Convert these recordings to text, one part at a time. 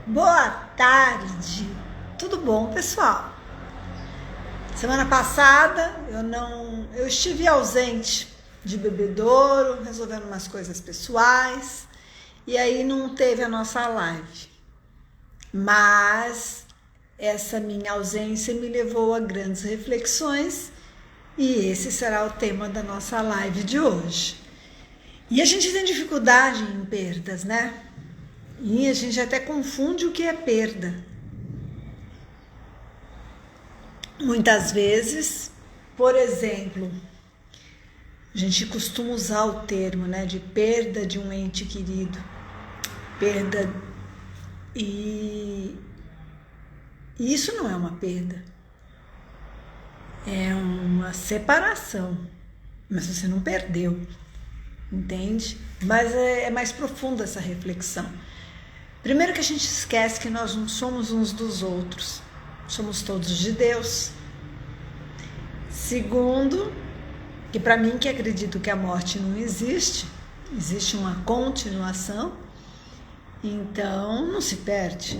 Boa tarde, tudo bom, pessoal? Semana passada eu estive ausente de bebedouro, resolvendo umas coisas pessoais, e aí não teve a nossa live. Mas essa minha ausência me levou a grandes reflexões, e esse será o tema da nossa live de hoje. E a gente tem dificuldade em perdas, né? E a gente até confunde o que é perda. Muitas vezes, por exemplo, a gente costuma usar o termo, né, de perda de um ente querido. Perda. E isso não é uma perda. É uma separação. Mas você não perdeu. Entende? Mas é mais profunda essa reflexão. Primeiro que a gente esquece que nós não somos uns dos outros, somos todos de Deus. Segundo, que para mim que acredito que a morte não existe, existe uma continuação, então não se perde.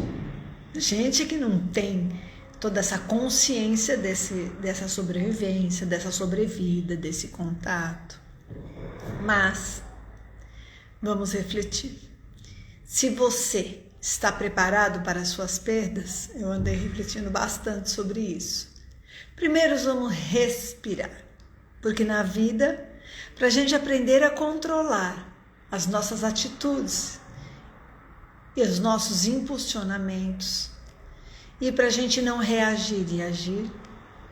Gente que não tem toda essa consciência dessa sobrevivência, dessa sobrevida, desse contato. Mas vamos refletir. Se você está preparado para as suas perdas, eu andei refletindo bastante sobre isso. Primeiro vamos respirar, porque na vida, para a gente aprender a controlar as nossas atitudes e os nossos impulsionamentos, e para a gente não reagir e agir,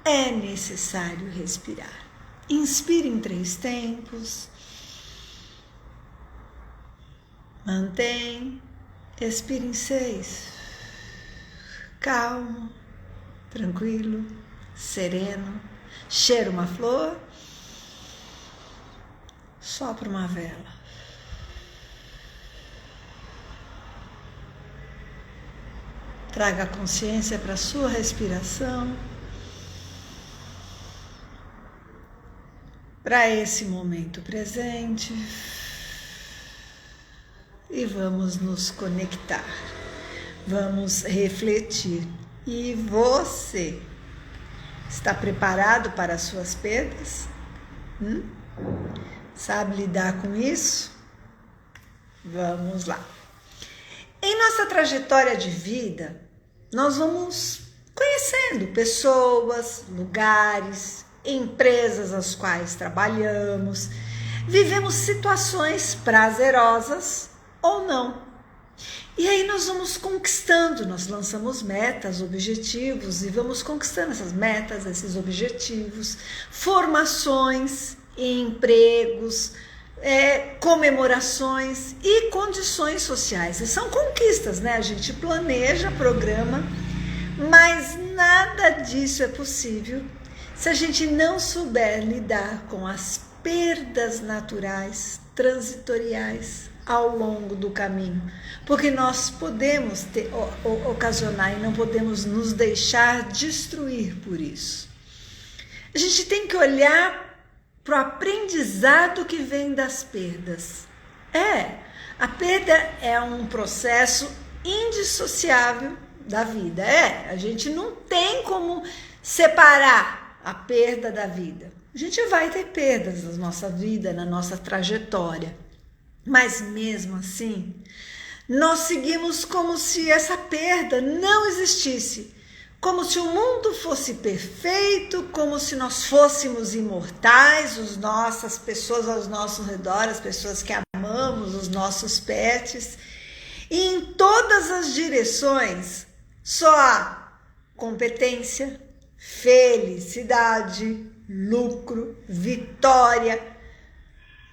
é necessário respirar. Inspire em 3 tempos. Mantém, expira em 6, calmo, tranquilo, sereno, cheira uma flor, sopra uma vela. Traga a consciência para a sua respiração, para esse momento presente. E vamos nos conectar, vamos refletir. E você está preparado para as suas perdas? Sabe lidar com isso? Vamos lá. Em nossa trajetória de vida, nós vamos conhecendo pessoas, lugares, empresas às quais trabalhamos, vivemos situações prazerosas ou não. E aí nós vamos conquistando, nós lançamos metas, objetivos e vamos conquistando essas metas, esses objetivos, formações, empregos, comemorações e condições sociais. E são conquistas, né? A gente planeja, programa, mas nada disso é possível se a gente não souber lidar com as perdas naturais, transitoriais, ao longo do caminho, porque nós podemos ocasionar e não podemos nos deixar destruir por isso. A gente tem que olhar para o aprendizado que vem das perdas. A perda é um processo indissociável da vida. A gente não tem como separar a perda da vida. A gente vai ter perdas na nossa vida, na nossa trajetória. Mas mesmo assim, nós seguimos como se essa perda não existisse, como se o mundo fosse perfeito, como se nós fôssemos imortais, as nossas pessoas ao nosso redor, as pessoas que amamos, os nossos pets, e em todas as direções só há competência, felicidade, lucro, vitória,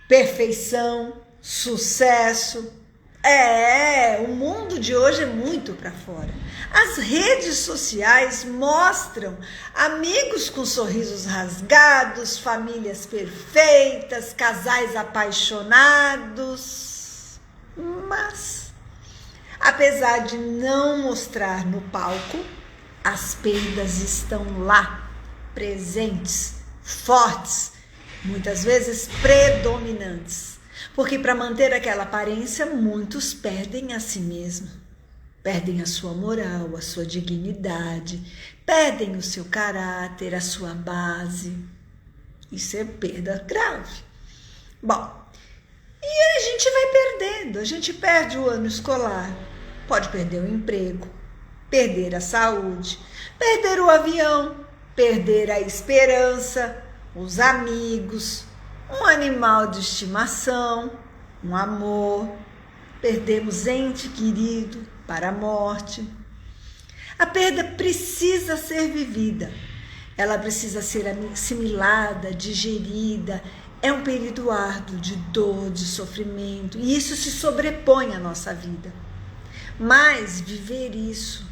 perfeição, sucesso. O mundo de hoje é muito para fora. As redes sociais mostram amigos com sorrisos rasgados, famílias perfeitas, casais apaixonados. Mas, apesar de não mostrar no palco, as perdas estão lá, presentes, fortes, muitas vezes predominantes. Porque para manter aquela aparência, muitos perdem a si mesmos. perdem a sua moral, a sua dignidade, perdem o seu caráter, a sua base. Isso é perda grave. Bom, e a gente vai perdendo, a gente perde o ano escolar, pode perder o emprego, perder a saúde, perder o avião, perder a esperança, os amigos, um animal de estimação, um amor, perdemos ente querido para a morte. A perda precisa ser vivida, ela precisa ser assimilada, digerida. É um período árduo de dor, de sofrimento, e isso se sobrepõe à nossa vida. Mas viver isso,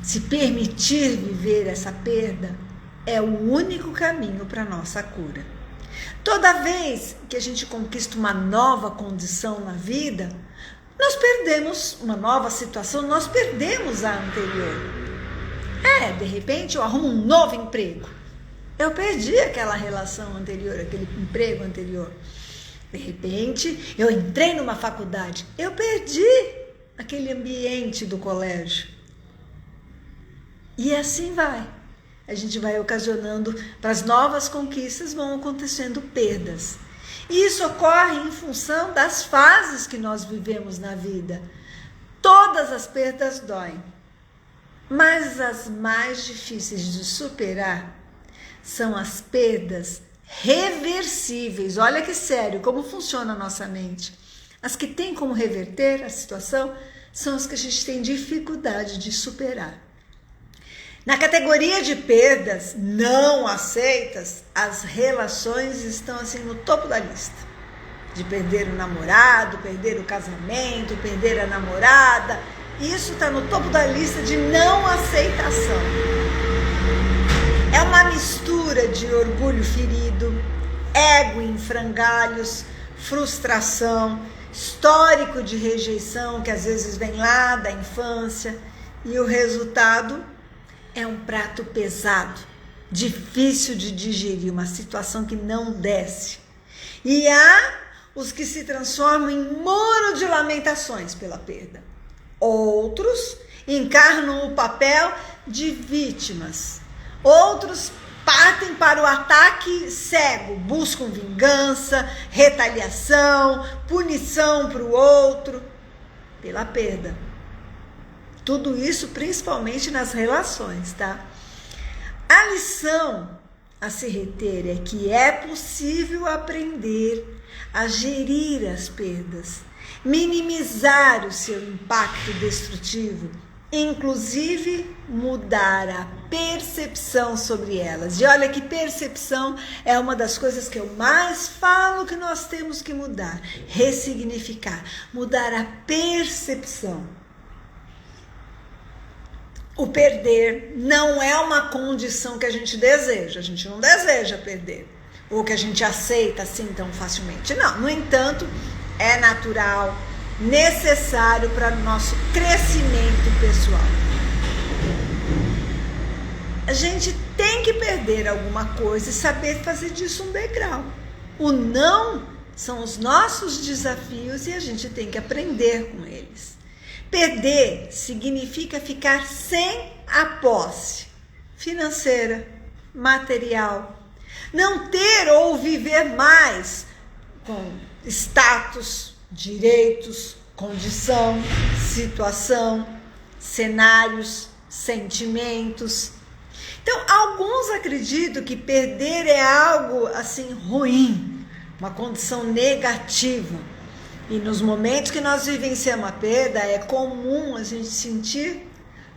se permitir viver essa perda, é o único caminho para a nossa cura. Toda vez que a gente conquista uma nova condição na vida, nós perdemos uma nova situação, nós perdemos a anterior. De repente eu arrumo um novo emprego. Eu perdi aquela relação anterior, aquele emprego anterior. De repente eu entrei numa faculdade, eu perdi aquele ambiente do colégio. E assim vai. A gente vai ocasionando, para as novas conquistas vão acontecendo perdas. E isso ocorre em função das fases que nós vivemos na vida. Todas as perdas doem, mas as mais difíceis de superar são as perdas reversíveis. Olha que sério, como funciona a nossa mente. As que têm como reverter a situação são as que a gente tem dificuldade de superar. Na categoria de perdas não aceitas, as relações estão assim no topo da lista. De perder o namorado, perder o casamento, perder a namorada. Isso está no topo da lista de não aceitação. É uma mistura de orgulho ferido, ego em frangalhos, frustração, histórico de rejeição que às vezes vem lá da infância, e o resultado é um prato pesado, difícil de digerir, uma situação que não desce. E há os que se transformam em muro de lamentações pela perda. Outros encarnam o papel de vítimas. Outros partem para o ataque cego, buscam vingança, retaliação, punição para o outro pela perda. Tudo isso principalmente nas relações, tá? A lição a se reter é que é possível aprender a gerir as perdas, minimizar o seu impacto destrutivo, inclusive mudar a percepção sobre elas. E olha que percepção é uma das coisas que eu mais falo que nós temos que mudar, ressignificar, mudar a percepção. O perder não é uma condição que a gente deseja, a gente não deseja perder, ou que a gente aceita assim tão facilmente. Não, no entanto, é natural, necessário para o nosso crescimento pessoal. A gente tem que perder alguma coisa e saber fazer disso um degrau. O não são os nossos desafios e a gente tem que aprender com eles. Perder significa ficar sem a posse financeira, material. Não ter ou viver mais com status, direitos, condição, situação, cenários, sentimentos. Então, alguns acreditam que perder é algo assim ruim, uma condição negativa. E nos momentos que nós vivenciamos a perda, é comum a gente sentir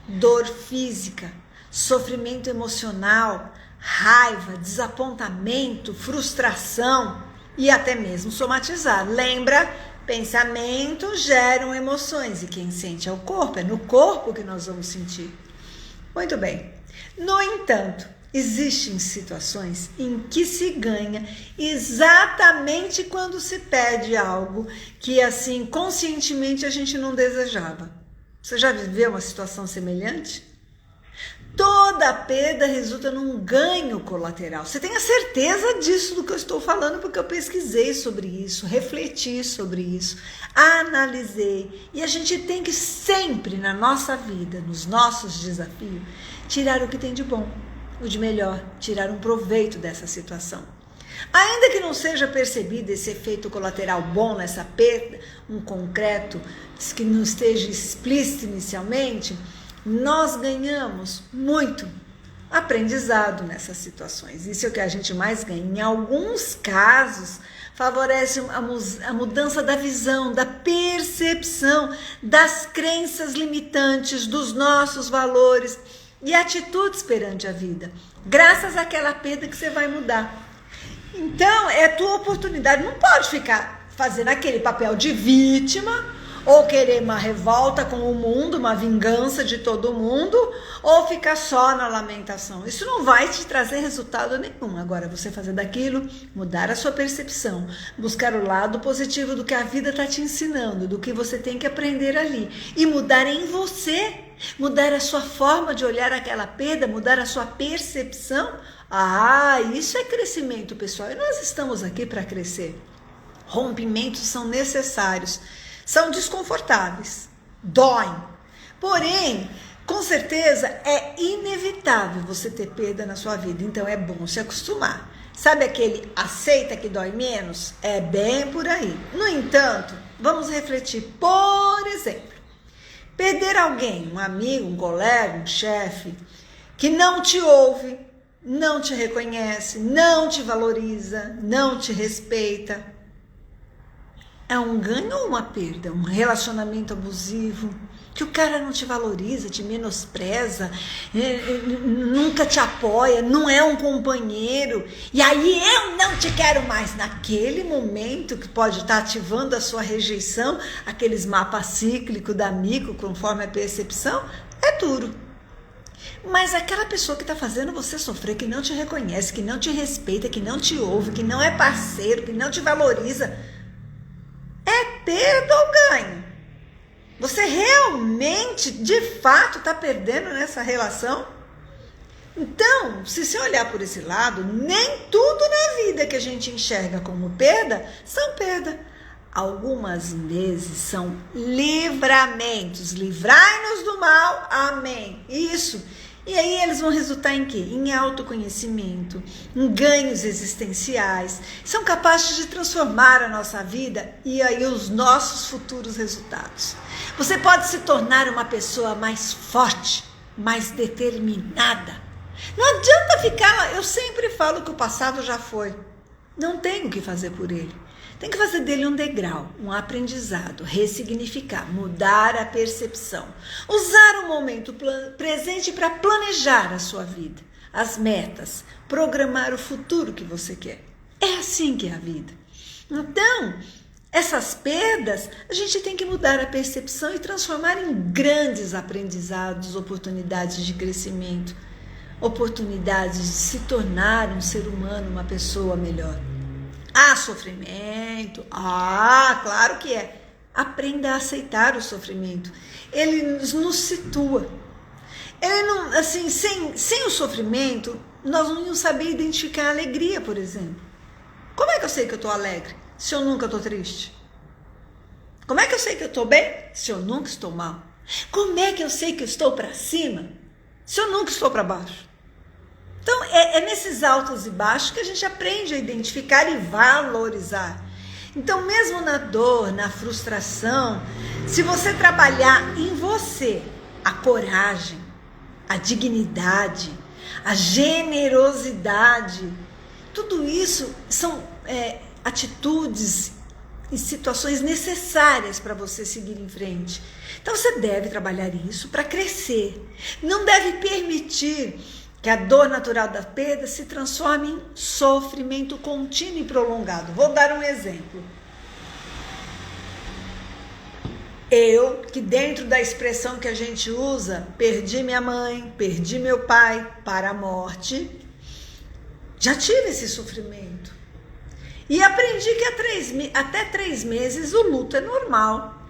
dor física, sofrimento emocional, raiva, desapontamento, frustração e até mesmo somatizar. Lembra? Pensamentos geram emoções e quem sente é o corpo, é no corpo que nós vamos sentir. Muito bem. No entanto, existem situações em que se ganha exatamente quando se perde algo que, assim, conscientemente a gente não desejava. Você já viveu uma situação semelhante? Toda perda resulta num ganho colateral. Você tem a certeza disso do que eu estou falando, porque eu pesquisei sobre isso, refleti sobre isso, analisei. E a gente tem que sempre na nossa vida, nos nossos desafios, tirar o que tem de bom, o de melhor, tirar um proveito dessa situação. Ainda que não seja percebido esse efeito colateral bom nessa perda, um concreto que não esteja explícito inicialmente, nós ganhamos muito aprendizado nessas situações. Isso é o que a gente mais ganha. Em alguns casos, favorece a mudança da visão, da percepção, das crenças limitantes, dos nossos valores e atitudes perante a vida, graças àquela perda que você vai mudar. Então, é a tua oportunidade. Não pode ficar fazendo aquele papel de vítima, ou querer uma revolta com o mundo, uma vingança de todo mundo, ou ficar só na lamentação. Isso não vai te trazer resultado nenhum. Agora, você fazer daquilo, mudar a sua percepção, buscar o lado positivo do que a vida está te ensinando, do que você tem que aprender ali, e mudar em você, mudar a sua forma de olhar aquela perda, mudar a sua percepção. Isso é crescimento, pessoal. E nós estamos aqui para crescer. Rompimentos são necessários. São desconfortáveis, doem. Porém, com certeza é inevitável você ter perda na sua vida. Então é bom se acostumar. Sabe aquele aceita que dói menos? É bem por aí. No entanto, vamos refletir. Por exemplo, perder alguém, um amigo, um colega, um chefe, que não te ouve, não te reconhece, não te valoriza, não te respeita. É um ganho ou uma perda? Um relacionamento abusivo, que o cara não te valoriza, te menospreza, nunca te apoia, não é um companheiro, e aí eu não te quero mais. Naquele momento que pode estar ativando a sua rejeição, aqueles mapas cíclicos da amigo, conforme a percepção, é duro. Mas aquela pessoa que está fazendo você sofrer, que não te reconhece, que não te respeita, que não te ouve, que não é parceiro, que não te valoriza, é perda ou ganho? Você realmente, de fato, está perdendo nessa relação? Então, se você olhar por esse lado, nem tudo na vida que a gente enxerga como perda são perda. Algumas vezes são livramentos. Livrai-nos do mal. Amém. Isso. E aí eles vão resultar em quê? Em autoconhecimento, em ganhos existenciais. São capazes de transformar a nossa vida e aí os nossos futuros resultados. Você pode se tornar uma pessoa mais forte, mais determinada. Não adianta ficar... Eu sempre falo que o passado já foi. Não tem o que fazer por ele. Tem que fazer dele um degrau, um aprendizado, ressignificar, mudar a percepção. Usar o momento presente para planejar a sua vida, as metas, programar o futuro que você quer. É assim que é a vida. Então, essas perdas, a gente tem que mudar a percepção e transformar em grandes aprendizados, oportunidades de crescimento, oportunidades de se tornar um ser humano, uma pessoa melhor. Sofrimento, claro que é. Aprenda a aceitar o sofrimento. Ele nos situa. Ele não, assim, sem o sofrimento, nós não íamos saber identificar a alegria, por exemplo. Como é que eu sei que eu estou alegre se eu nunca estou triste? Como é que eu sei que eu estou bem se eu nunca estou mal? Como é que eu sei que eu estou para cima se eu nunca estou para baixo? Então, é nesses altos e baixos que a gente aprende a identificar e valorizar. Então, mesmo na dor, na frustração, se você trabalhar em você a coragem, a dignidade, a generosidade, tudo isso são atitudes e situações necessárias para você seguir em frente. Então, você deve trabalhar isso para crescer. Não deve permitir que a dor natural da perda se transforme em sofrimento contínuo e prolongado. Vou dar um exemplo. Eu, que dentro da expressão que a gente usa, perdi minha mãe, perdi meu pai para a morte, já tive esse sofrimento. E aprendi que até 3 meses o luto é normal.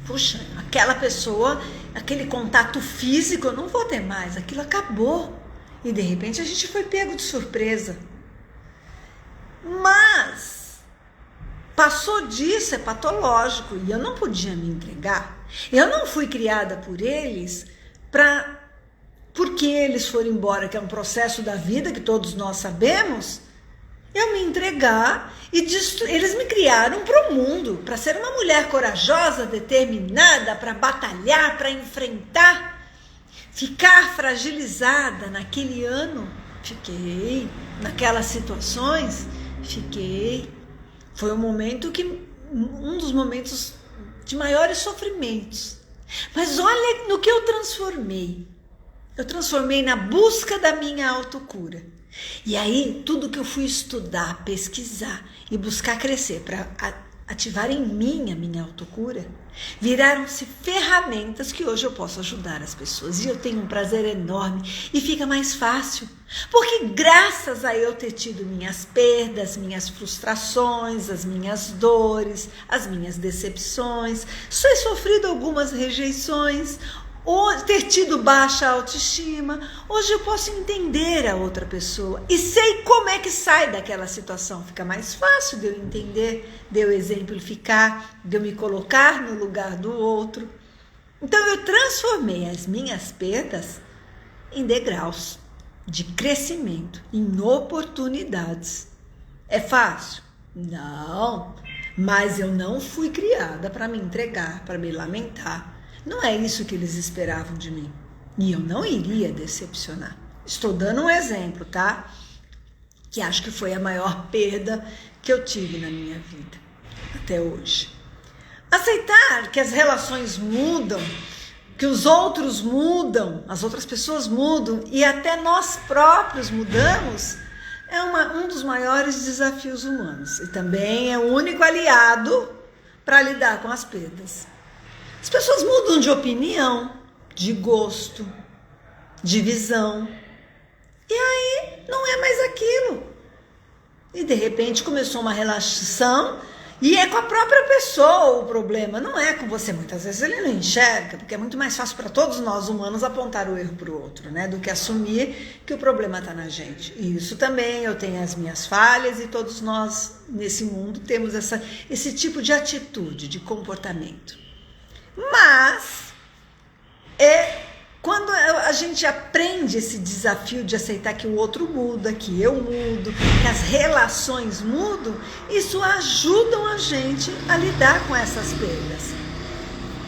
Puxa, aquela pessoa aquele contato físico eu não vou ter mais, aquilo acabou. E de repente a gente foi pego de surpresa. Mas passou disso, é patológico, e eu não podia me entregar. Eu não fui criada por eles porque eles foram embora, que é um processo da vida que todos nós sabemos, eu me entregar e eles me criaram para o mundo, para ser uma mulher corajosa, determinada, para batalhar, para enfrentar, ficar fragilizada naquele ano. Fiquei, naquelas situações, fiquei. Foi um dos momentos de maiores sofrimentos. Mas olha no que eu transformei. Eu transformei na busca da minha autocura. E aí, tudo que eu fui estudar, pesquisar e buscar crescer para ativar em mim a minha autocura, viraram-se ferramentas que hoje eu posso ajudar as pessoas. E eu tenho um prazer enorme e fica mais fácil. Porque graças a eu ter tido minhas perdas, minhas frustrações, as minhas dores, as minhas decepções, ter sofrido algumas rejeições, ou ter tido baixa autoestima, hoje eu posso entender a outra pessoa e sei como é que sai daquela situação. Fica mais fácil de eu entender, de eu exemplificar, de eu me colocar no lugar do outro. Então eu transformei as minhas perdas em degraus de crescimento, em oportunidades. É fácil? Não, mas eu não fui criada para me entregar, para me lamentar. Não é isso que eles esperavam de mim. E eu não iria decepcionar. Estou dando um exemplo, tá? Que acho que foi a maior perda que eu tive na minha vida até hoje. Aceitar que as relações mudam, que os outros mudam, as outras pessoas mudam e até nós próprios mudamos, é um dos maiores desafios humanos. E também é o único aliado para lidar com as perdas. As pessoas mudam de opinião, de gosto, de visão. E aí não é mais aquilo. E de repente começou uma relação e é com a própria pessoa o problema. Não é com você. Muitas vezes ele não enxerga, porque é muito mais fácil para todos nós humanos apontar o erro para o outro, né? Do que assumir que o problema está na gente. E isso também, eu tenho as minhas falhas e todos nós nesse mundo temos esse tipo de atitude, de comportamento. Mas quando a gente aprende esse desafio de aceitar que o outro muda, que eu mudo, que as relações mudam, isso ajuda a gente a lidar com essas perdas.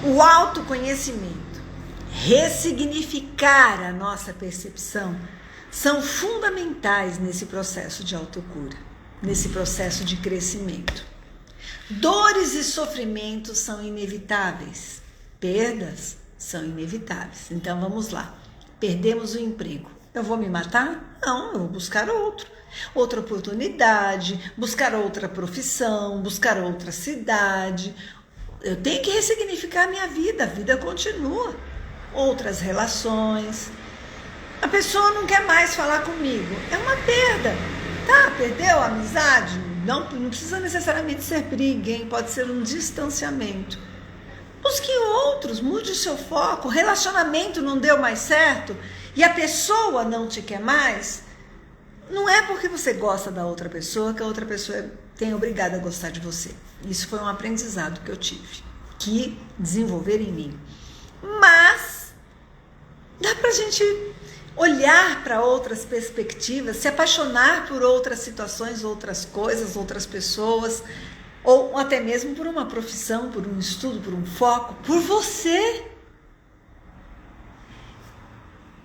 O autoconhecimento, ressignificar a nossa percepção, são fundamentais nesse processo de autocura, nesse processo de crescimento. Dores e sofrimentos são inevitáveis, perdas são inevitáveis. Então vamos lá, perdemos o emprego. Eu vou me matar? Não, eu vou buscar outra oportunidade, buscar outra profissão, buscar outra cidade. Eu tenho que ressignificar a minha vida, a vida continua. Outras relações. A pessoa não quer mais falar comigo, é uma perda. Tá, perdeu a amizade? Não precisa necessariamente ser briga, hein? Pode ser um distanciamento. Busque outros, mude o seu foco. O relacionamento não deu mais certo e a pessoa não te quer mais. Não é porque você gosta da outra pessoa que a outra pessoa tem obrigada a gostar de você. Isso foi um aprendizado que eu tive, que desenvolver em mim. Mas dá pra gente olhar para outras perspectivas, se apaixonar por outras situações, outras coisas, outras pessoas, ou até mesmo por uma profissão, por um estudo, por um foco, por você.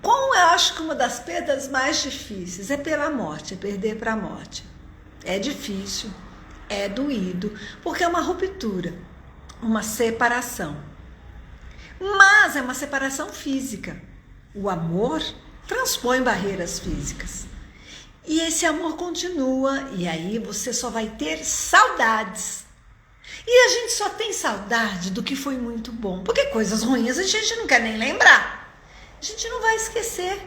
Qual eu acho que uma das perdas mais difíceis é pela morte, é perder para a morte. É difícil, é doído, porque é uma ruptura, uma separação. Mas é uma separação física. O amor transpõe barreiras físicas. E esse amor continua, e aí você só vai ter saudades. E a gente só tem saudade do que foi muito bom, porque coisas ruins a gente não quer nem lembrar. A gente não vai esquecer.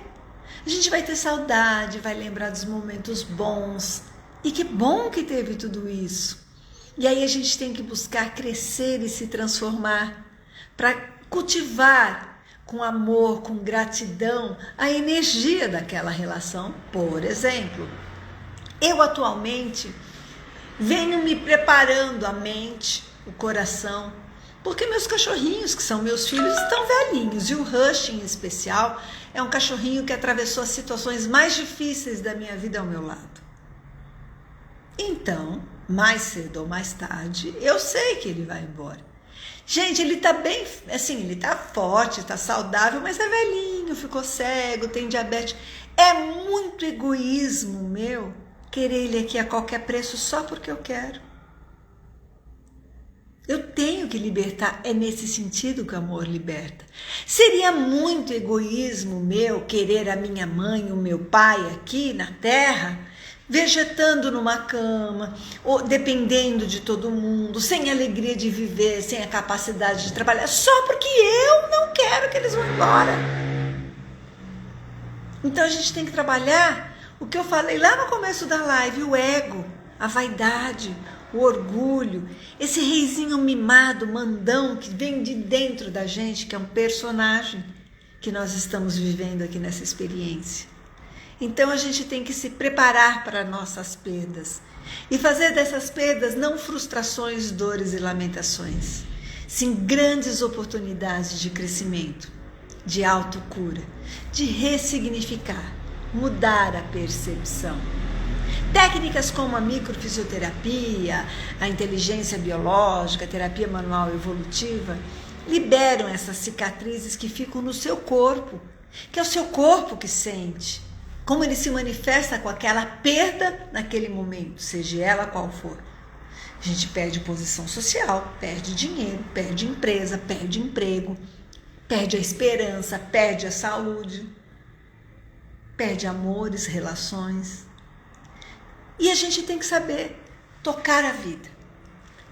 A gente vai ter saudade, vai lembrar dos momentos bons. E que bom que teve tudo isso. E aí a gente tem que buscar crescer e se transformar para cultivar com amor, com gratidão, a energia daquela relação. Por exemplo, eu atualmente venho me preparando a mente, o coração, porque meus cachorrinhos, que são meus filhos, estão velhinhos. E o Rush, em especial, é um cachorrinho que atravessou as situações mais difíceis da minha vida ao meu lado. Então, mais cedo ou mais tarde, eu sei que ele vai embora. Gente, ele tá bem, assim, ele tá forte, tá saudável, mas é velhinho, ficou cego, tem diabetes. É muito egoísmo meu querer ele aqui a qualquer preço só porque eu quero. Eu tenho que libertar, é nesse sentido que o amor liberta. Seria muito egoísmo meu querer a minha mãe, o meu pai aqui na terra, vegetando numa cama, ou dependendo de todo mundo, sem a alegria de viver, sem a capacidade de trabalhar, só porque eu não quero que eles vão embora. Então a gente tem que trabalhar o que eu falei lá no começo da live, o ego, a vaidade, o orgulho, esse reizinho mimado, mandão, que vem de dentro da gente, que é um personagem que nós estamos vivendo aqui nessa experiência. Então a gente tem que se preparar para nossas perdas e fazer dessas perdas não frustrações, dores e lamentações, sim grandes oportunidades de crescimento, de autocura, de ressignificar, mudar a percepção. Técnicas como a microfisioterapia, a inteligência biológica, a terapia manual evolutiva, liberam essas cicatrizes que ficam no seu corpo, que é o seu corpo que sente. Como ele se manifesta com aquela perda naquele momento, seja ela qual for. A gente perde posição social, perde dinheiro, perde empresa, perde emprego, perde a esperança, perde a saúde, perde amores, relações. E a gente tem que saber tocar a vida,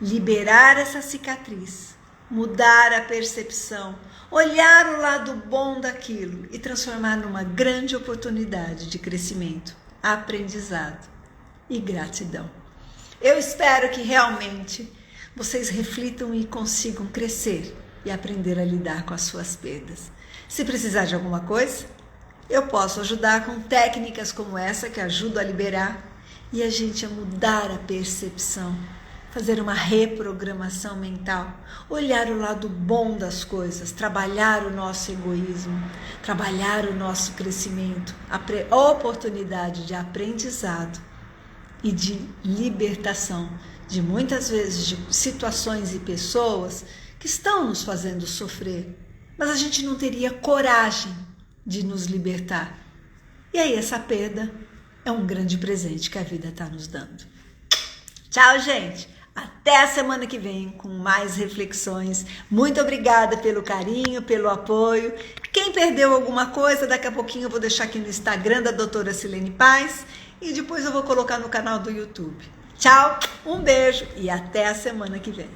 liberar essa cicatriz, mudar a percepção, olhar o lado bom daquilo e transformar numa grande oportunidade de crescimento, aprendizado e gratidão. Eu espero que realmente vocês reflitam e consigam crescer e aprender a lidar com as suas perdas. Se precisar de alguma coisa, eu posso ajudar com técnicas como essa que ajudam a liberar e a gente a mudar a percepção. Fazer uma reprogramação mental, olhar o lado bom das coisas, trabalhar o nosso egoísmo, trabalhar o nosso crescimento, a oportunidade de aprendizado e de libertação de muitas vezes de situações e pessoas que estão nos fazendo sofrer, mas a gente não teria coragem de nos libertar. E aí essa perda é um grande presente que a vida está nos dando. Tchau, gente! Até a semana que vem com mais reflexões. Muito obrigada pelo carinho, pelo apoio. Quem perdeu alguma coisa, daqui a pouquinho eu vou deixar aqui no Instagram da doutora Silene Paz e depois eu vou colocar no canal do YouTube. Tchau, um beijo e até a semana que vem.